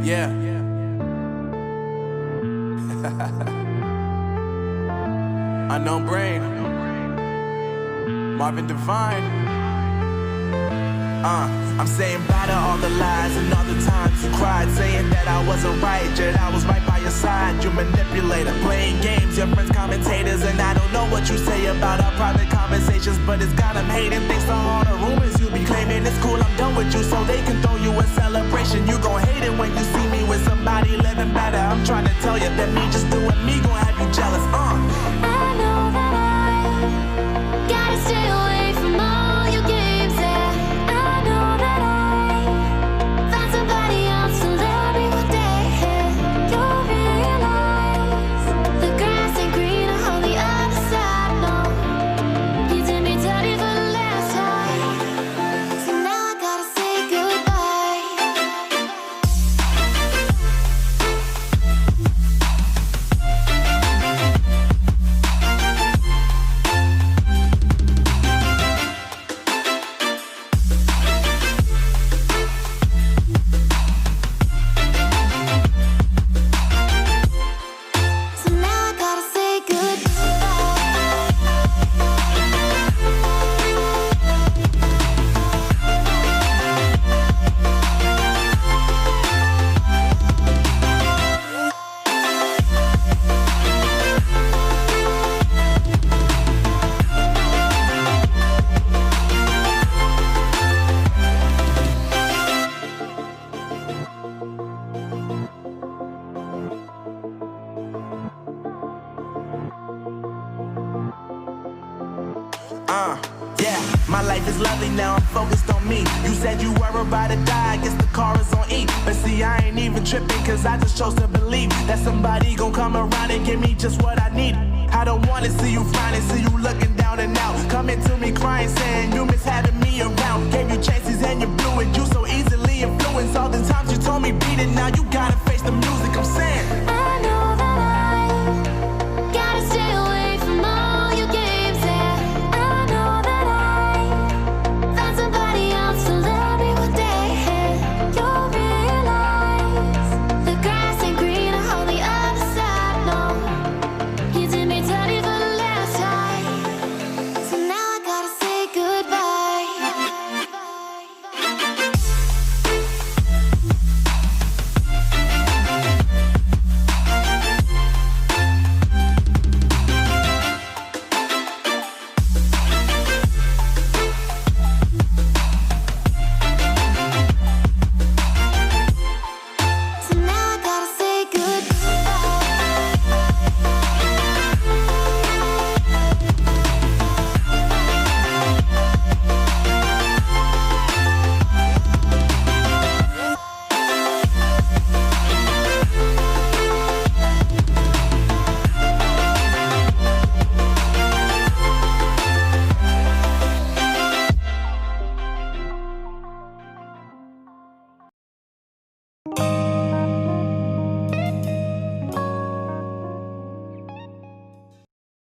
Yeah. Unknown Brain, Marvin Divine. I'm saying bye to all the lies and all the times you cried, saying that I wasn't right, yet I was right by your side. You manipulator, playing games, your friends commentators, and I don't know what you say about our private conversations, but it's got them hating. Thanks to all the rumors you be claiming. It's cool, I'm done with you, so they can throw you a celebration. You gon' hate it when you see me with somebody living better. I'm trying to tell you that me just doing me gon' have you jealous. I know that I gotta stay away from all your games, yeah. I know that I found somebody else to love me one day. You'll realize the grass ain't greener on the other side, no. You did me dirty for the last time, so now I gotta say goodbye. So now I gotta say Yeah, my life is lovely now, I'm focused on me. You said you were about to die, I guess the car is on E. But see, I ain't even tripping, cause I just chose to believe that somebody gon' come around and give me just what I need. I don't wanna see you frowning, see you looking down and out, coming to me crying, saying you miss having me around. Gave you chances and you blew it, you so